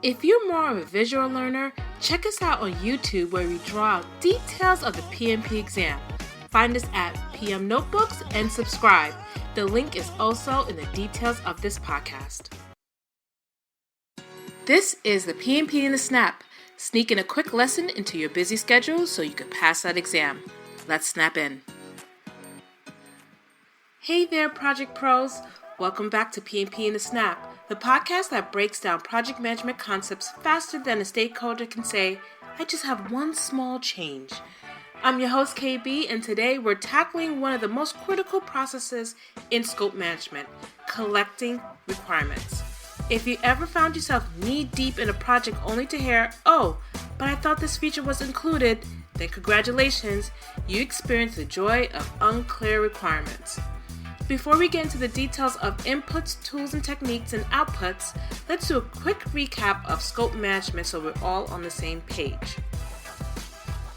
If you're more of a visual learner, check us out on YouTube where we draw out details of the PMP exam. Find us at PM Notebooks and subscribe. The link is also in the details of this podcast. This is the PMP in the Snap. Sneak in a quick lesson into your busy schedule so you can pass that exam. Let's snap in. Hey there, Project Pros. Welcome back to PMP in the Snap, the podcast that breaks down project management concepts faster than a stakeholder can say, I just have one small change. I'm your host, Kaye B, and today we're tackling one of the most critical processes in scope management, collecting requirements. If you ever found yourself knee-deep in a project only to hear, oh, but I thought this feature was included, then congratulations, you experienced the joy of unclear requirements. Before we get into the details of inputs, tools, and techniques and outputs, let's do a quick recap of scope management so we're all on the same page.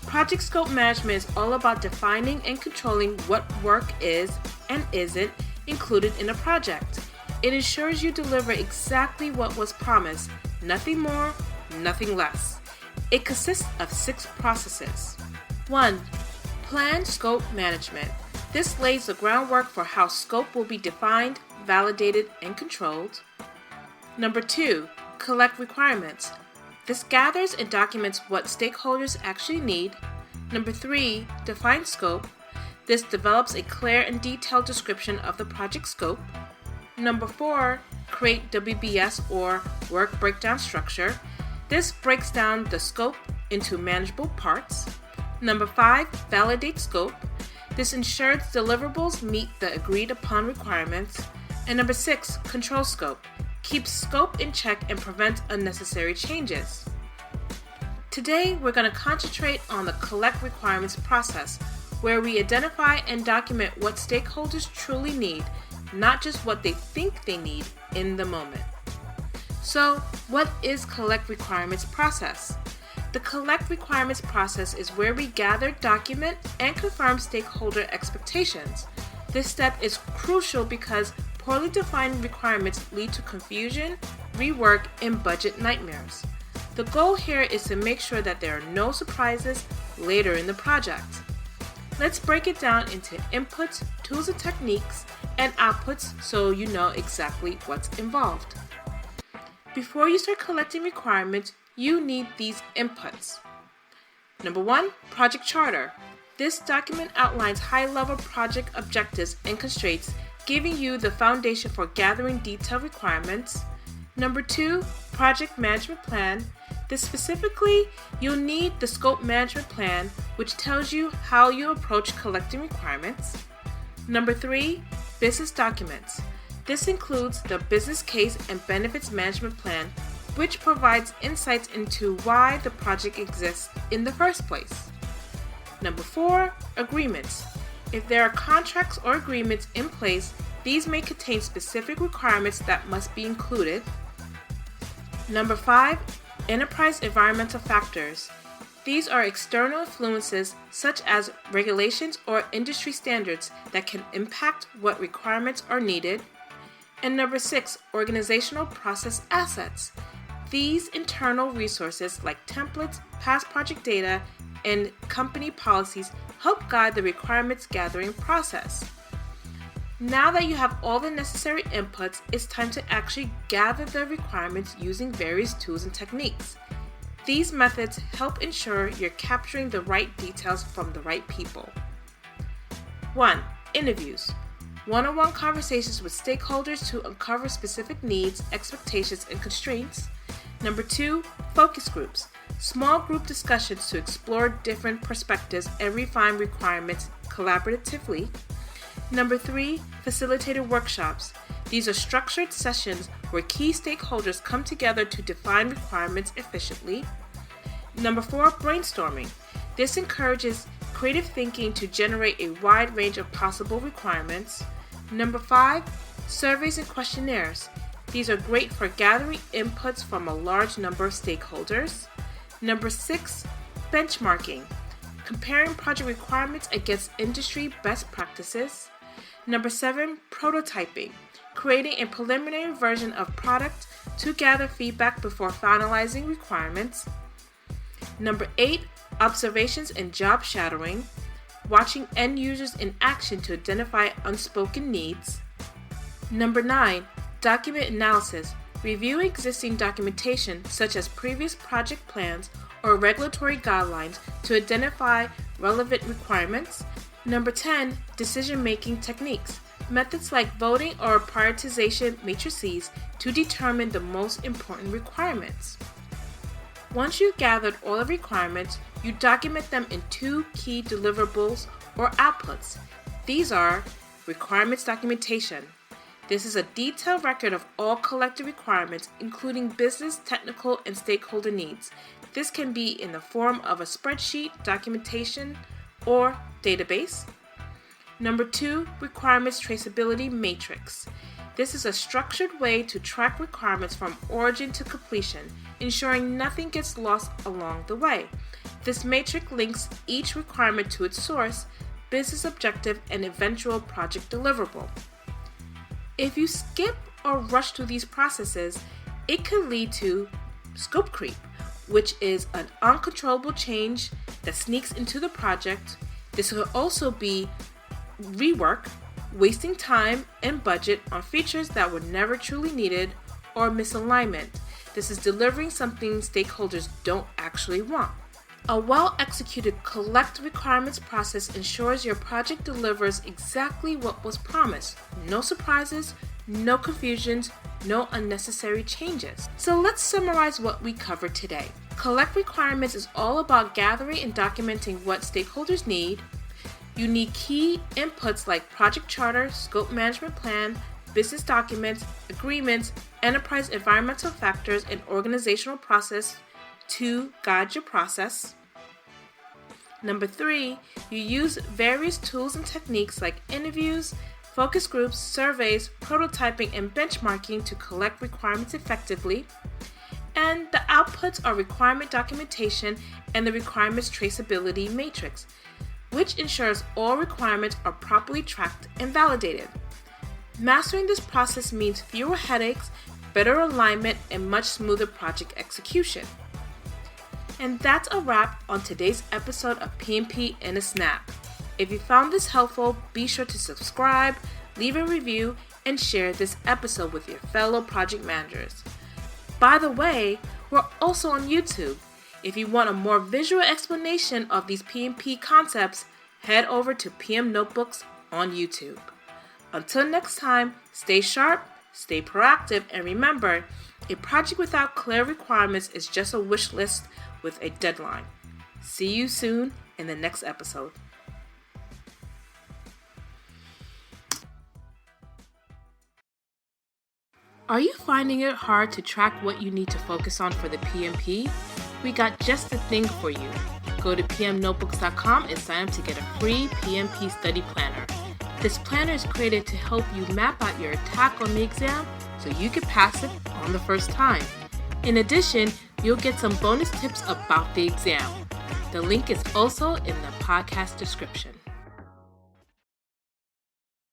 Project scope management is all about defining and controlling what work is and isn't included in a project. It ensures you deliver exactly what was promised, nothing more, nothing less. It consists of 6 processes. 1. Plan scope management. This lays the groundwork for how scope will be defined, validated, and controlled. Number 2, collect requirements. This gathers and documents what stakeholders actually need. Number 3, define scope. This develops a clear and detailed description of the project scope. Number 4, create WBS or work breakdown structure. This breaks down the scope into manageable parts. Number 5, validate scope. This ensures deliverables meet the agreed upon requirements. And number 6, control scope. Keeps scope in check and prevents unnecessary changes. Today, we're going to concentrate on the collect requirements process, where we identify and document what stakeholders truly need, not just what they think they need in the moment. So, what is collect requirements process? The collect requirements process is where we gather, document, and confirm stakeholder expectations. This step is crucial because poorly defined requirements lead to confusion, rework, and budget nightmares. The goal here is to make sure that there are no surprises later in the project. Let's break it down into inputs, tools and techniques, and outputs so you know exactly what's involved. Before you start collecting requirements, you need these inputs. Number 1, project charter. This document outlines high-level project objectives and constraints, giving you the foundation for gathering detailed requirements. Number 2, project management plan. This specifically, you'll need the scope management plan, which tells you how you approach collecting requirements. Number 3, business documents. This includes the business case and benefits management plan, which provides insights into why the project exists in the first place. Number 4, agreements. If there are contracts or agreements in place, these may contain specific requirements that must be included. Number 5, enterprise environmental factors. These are external influences such as regulations or industry standards that can impact what requirements are needed. And number 6, organizational process assets. These internal resources like templates, past project data, and company policies help guide the requirements gathering process. Now that you have all the necessary inputs, it's time to actually gather the requirements using various tools and techniques. These methods help ensure you're capturing the right details from the right people. 1. Interviews. One-on-one conversations with stakeholders to uncover specific needs, expectations, and constraints. Number 2, focus groups. Small group discussions to explore different perspectives and refine requirements collaboratively. Number 3, facilitated workshops. These are structured sessions where key stakeholders come together to define requirements efficiently. Number 4, brainstorming. This encourages creative thinking to generate a wide range of possible requirements. Number 5, surveys and questionnaires. These are great for gathering inputs from a large number of stakeholders. Number 6, benchmarking. Comparing project requirements against industry best practices. Number 7, prototyping. Creating a preliminary version of product to gather feedback before finalizing requirements. Number 8, observations and job shadowing, watching end users in action to identify unspoken needs. Number 9, document analysis, review existing documentation such as previous project plans or regulatory guidelines to identify relevant requirements. Number 10, decision-making techniques, methods like voting or prioritization matrices to determine the most important requirements. Once you've gathered all the requirements, you document them in 2 key deliverables or outputs. These are requirements documentation. This is a detailed record of all collected requirements, including business, technical, and stakeholder needs. This can be in the form of a spreadsheet, documentation, or database. Number 2, requirements traceability matrix. This is a structured way to track requirements from origin to completion, ensuring nothing gets lost along the way. This matrix links each requirement to its source, business objective, and eventual project deliverable. If you skip or rush through these processes, it could lead to scope creep, which is an uncontrollable change that sneaks into the project. This could also be rework, wasting time and budget on features that were never truly needed, or misalignment. This is delivering something stakeholders don't actually want. A well-executed collect requirements process ensures your project delivers exactly what was promised. No surprises, no confusions, no unnecessary changes. So let's summarize what we covered today. Collect requirements is all about gathering and documenting what stakeholders need. You need key inputs like project charter, scope management plan, business documents, agreements, enterprise environmental factors, and organizational process to guide your process. Number 3, you use various tools and techniques like interviews, focus groups, surveys, prototyping, and benchmarking to collect requirements effectively. And the outputs are requirement documentation and the requirements traceability matrix, which ensures all requirements are properly tracked and validated. Mastering this process means fewer headaches, better alignment, and much smoother project execution. And that's a wrap on today's episode of PMP in a Snap. If you found this helpful, be sure to subscribe, leave a review, and share this episode with your fellow project managers. By the way, we're also on YouTube. If you want a more visual explanation of these PMP concepts, head over to PM Notebooks on YouTube. Until next time, stay sharp, stay proactive, and remember, a project without clear requirements is just a wish list with a deadline. See you soon in the next episode. Are you finding it hard to track what you need to focus on for the PMP? We got just the thing for you. Go to pmnotebooks.com and sign up to get a free PMP study planner. This planner is created to help you map out your attack on the exam so you can pass it on the first time. In addition, you'll get some bonus tips about the exam. The link is also in the podcast description.